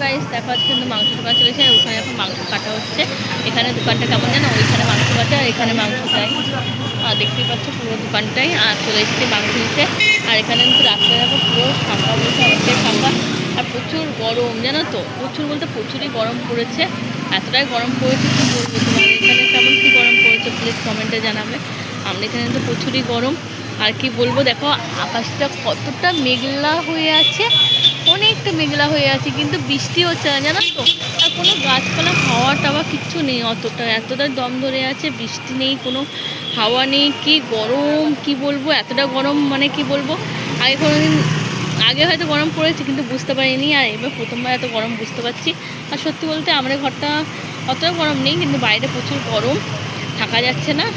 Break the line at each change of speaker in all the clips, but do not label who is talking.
Guys দেখো আজকে কিন্তু মাংস দোকান চলেছে, ওখানে এখন মাংস কাটা হচ্ছে। এখানে দোকানটা কেমন জানো, ওইখানে মাংস কাটা আর এখানে মাংস চাই। আর দেখতেই পাচ্ছ পুরো দোকানটাই। আর চলে এসেছে মাংস নিতে। আর এখানে কিন্তু রাস্তায় দেখো পুরো ফাঁকা বলতে অনেকটাই ফাঁকা। আর প্রচুর গরম জানো তো, প্রচুর বলতে প্রচুরই গরম পড়েছে। এতটাই গরম পড়েছে কি বলবো তোমার। এখানে কেমন কি গরম পড়েছে প্লিজ কমেন্টে জানাবে। আমরা এখানে তো প্রচুরই গরম। আর কি বলবো, দেখো আকাশটা কতটা মেঘলা হয়ে আছে, অনেকটা মেঘলা হয়ে আছে, কিন্তু বৃষ্টি হচ্ছে না জানো তো। আর কোনো গাছপালা হাওয়া টাওয়া কিচ্ছু নেই, এতটা দম ধরে আছে, বৃষ্টি নেই, কোনো হাওয়া নেই। কি গরম কি বলবো, এতটা গরম মানে কি বলবো। আগে কোনোদিন আগে হয়তো গরম পড়েছে কিন্তু বুঝতে পারিনি, আর এবার প্রথমবার এত গরম বুঝতে পারছি। আর সত্যি বলতে আমাদের ঘরটা অতটা গরম নেই, কিন্তু বাইরে প্রচুর গরম, থাকা যাচ্ছে না,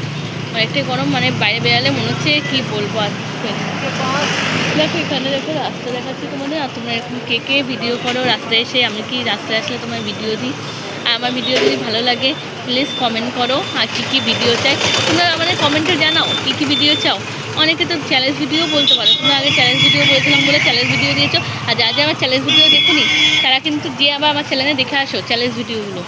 অনেকটাই গরম। মানে বাইরে বেরালে মনে হচ্ছে কি বলবো। আর দেখো এখানে দেখো রাস্তা দেখাচ্ছি তোমাদের। আর তোমরা এরকম কে কে ভিডিও করো রাস্তায় এসে, আমি কি রাস্তায় আসলে তোমার ভিডিও দিই। আর আমার ভিডিও যদি ভালো লাগে প্লিজ কমেন্ট করো, আর কী কী ভিডিও চাই তোমরা আমাদের কমেন্টে জানাও, কী কী ভিডিও চাও। অনেকে তো চ্যালেঞ্জ ভিডিও বলতে পারো, তোমরা আগে চ্যালেঞ্জ ভিডিও বলেছিলাম বলে চ্যালেঞ্জ ভিডিও দিয়েছো। আর যা আমার চ্যালেঞ্জ ভিডিও দেখুনি তারা কিন্তু গিয়ে আবার আমার চ্যানেলে দেখে আসো চ্যালেঞ্জ ভিডিওগুলো,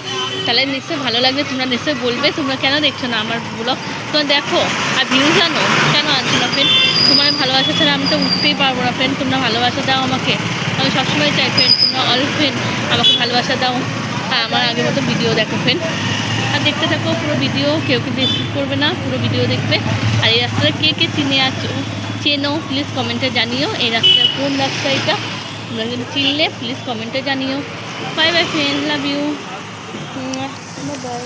তাহলে নিশ্চয়ই ভালো লাগবে। তোমরা নিশ্চয়ই বলবে তোমরা কেন দেখছো না আমার ব্লগ, তোমরা দেখো। আর ভিউজ জানো কেন আনছো না ফ্রেন্ড, তোমার ভালোবাসা ছাড়া আমি তো উঠতেই পারবো না ফ্রেন্ড। তোমরা ভালোবাসা দাও আমাকে, আমি সবসময় চাই ফ্রেন্ড তোমরা অল ফ্রেন্ড আমাকে ভালোবাসা দাও। আর আমার আগের মতো ভিডিও দেখো ফ্রেন্ড, আর দেখতে থাকো পুরো ভিডিও, কেউ কিন্তু স্কিপ করবে না, পুরো ভিডিও দেখবে। আর এই রাস্তাটা কে কে চেনো প্লিজ কমেন্টে জানিও। এই রাস্তায় কোন রাস্তা এটা, তোমরা যদি চিনলে প্লিজ কমেন্টে জানিও। Bye bye friend, love you, by.